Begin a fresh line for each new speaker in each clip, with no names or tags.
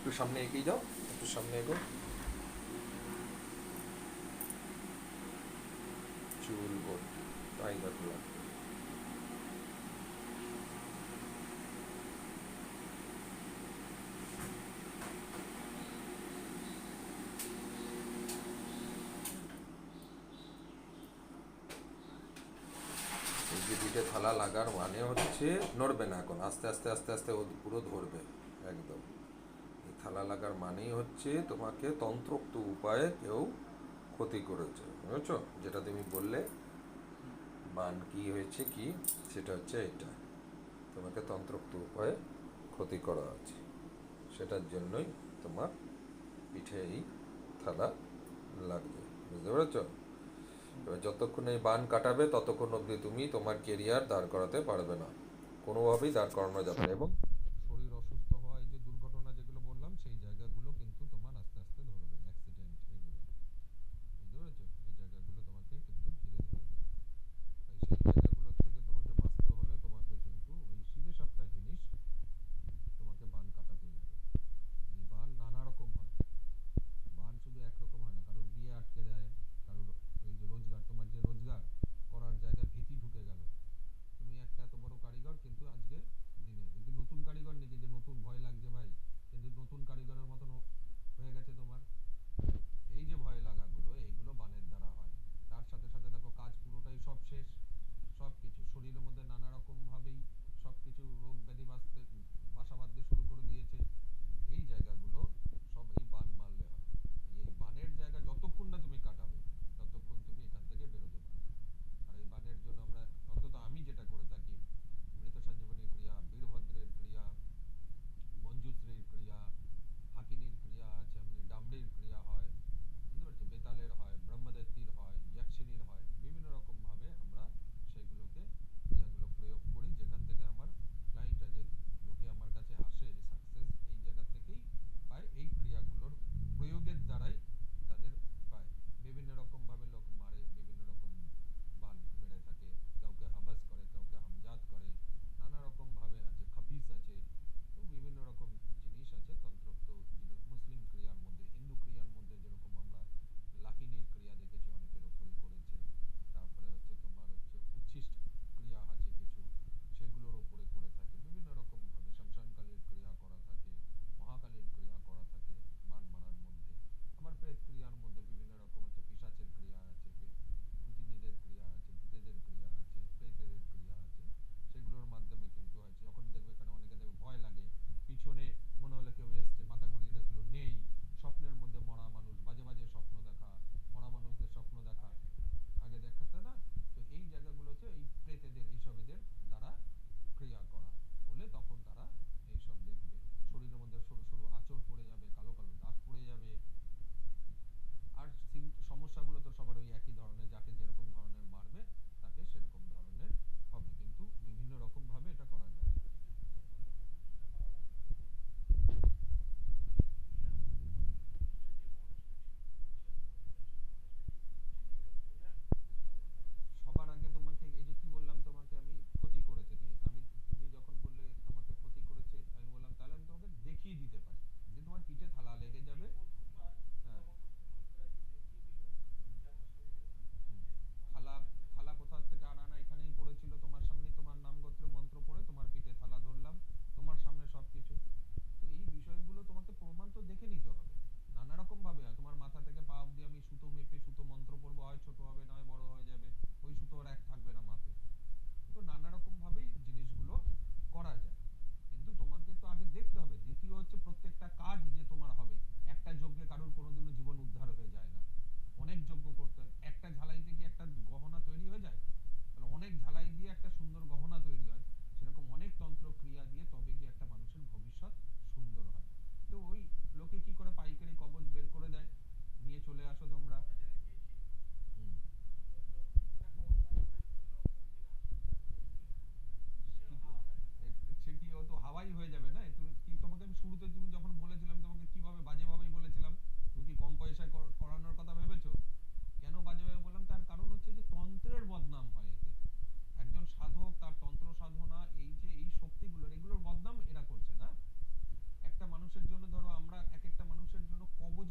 একটু সামনে এগিয়ে যাও, একটু সামনে এগো। চুল ভর্তি, তাই দেখো লাগবে। এই যে পিঠে থালা লাগার মানে হচ্ছে নড়বে না এখন, আস্তে আস্তে আস্তে আস্তে ও পুরো ধরবে একদম। এই থালা লাগার মানেই হচ্ছে তোমাকে তন্ত্রোক্ত উপায়ে কেউ ক্ষতি করেছে, বুঝেছো? যেটা তুমি বললে বান কি হয়েছে কি, সেটা হচ্ছে এটা, তোমাকে তন্ত্রোক্ত উপায়ে ক্ষতি করা আছে, সেটার জন্যই তোমার পিঠে এই থালা লাগবে, বুঝতে পেরেছ? এবার যতক্ষণ এই বান কাটাবে ততক্ষণ অবধি তুমি তোমার কেরিয়ার দাঁড় করাতে পারবে না, কোনোভাবেই দাঁড় করানো যাবে না। এবং শরীর অসুস্থ হওয়া, এই যে দুর্ঘটনা যেগুলো বললাম, সেই জায়গাগুলো কিন্তু তোমার আস্তে আস্তে ধরবে, অ্যাক্সিডেন্ট এগুলো, বুঝতে পেরেছো? এই জায়গাগুলো তোমাকে কিন্তু ঘিরে ধরবে। তাই সেই জায়গাগুলোর থেকে তোমাকে বাঁচতে হলে তোমাকে কিন্তু ওই সিধে সাপটা জিনিস তোমাকে বান কাটাতেই হবে। এই বান নানা রকম হয়, বান শুধু একরকম হয় না, কারোর বিয়ে আটকে দেয়, কারোর এই যে রোজগার, তোমার যে রোজগার করার জায়গায় ভীতি ঢুকে গেল, তুমি একটা এত বড় কারিগর কিন্তু আজকে দিনে যদি নতুন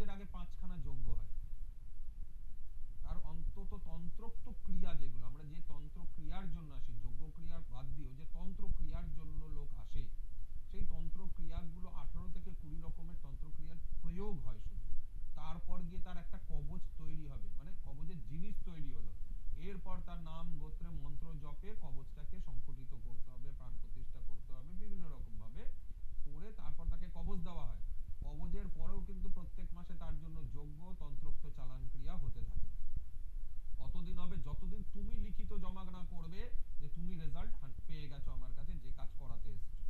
কবজের আগে 5খানা যজ্ঞ হয়, তার অন্তত তন্ত্রোক্ত ক্রিয়া যেগুলো আমরা যে তন্ত্র ক্রিয়ার জন্য আসি, যজ্ঞ ক্রিয়ার বাদ দিয়েও যে তন্ত্র ক্রিয়ার জন্য লোক আসে, সেই তন্ত্র ক্রিয়াগুলো 18 থেকে 20 রকমের তন্ত্র ক্রিয়ার প্রয়োগ হয় শুধু। তারপর গিয়ে তার একটা কবচ তৈরি হবে, মানে কবচের জিনিস তৈরি হলো, এরপর তার নাম গোত্রে মন্ত্র জপে কবচটাকে সংপুটিত করতে হবে, প্রাণ প্রতিষ্ঠা করতে হবে, বিভিন্ন রকম ভাবে করে তারপর তাকে কবচ দেওয়া হয়। কবচের পরেও কিন্তু প্রত্যেক মাসে তার জন্য যজ্ঞ তন্ত্রোক্ত চালান ক্রিয়া হতে থাকে। কতদিন হবে? যতদিন তুমি লিখিত জমা না করবে যে তুমি রেজাল্ট পেয়ে গেছো আমার কাছে যে কাজ করাতে এসেছো।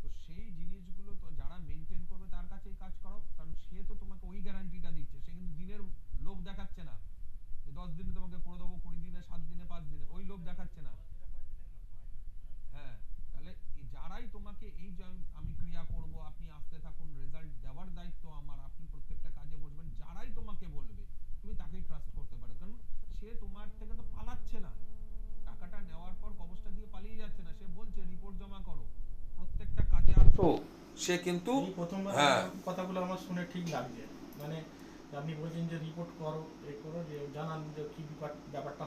তো সেই জিনিসগুলো তো যারা মেনটেন করবে তার কাছেই কাজ করাও, কারণ সে তো তোমাকে ওই গ্যারান্টিটা দিচ্ছে, সে কিন্তু দিনের লোভ দেখাচ্ছে না যে 10 দিনে তোমাকে করে দেবো, 20 দিনে, 7 দিনে, 5 দিনে, ওই লোভ দেখাচ্ছে না। হ্যাঁ, তাহলে যারাই তোমাকে এই যে আমি ক্রিয়া করব, আপনি আসতে থাকুন, রেজাল্ট দেওয়ার দায়িত্ব আমার, আপনি প্রত্যেকটা কাজে বসবেন, যারাই তোমাকে বলবে তুমি তাকেই ট্রাস্ট করতে পারো, কারণ সে তোমার থেকে তো পালাচ্ছে না, টাকাটা নেওয়ার পর কবজটা দিয়ে পালিয়ে যাচ্ছে না, সে বলছে রিপোর্ট জমা করো, প্রত্যেকটা কাজে আসো, সে কিন্তু
প্রথমবার কথাগুলো আমার শুনে ঠিক লাগছে, মানে আপনি বলছেন যে রিপোর্ট করো, এই করো, যে জানান যে কি ব্যাপারটা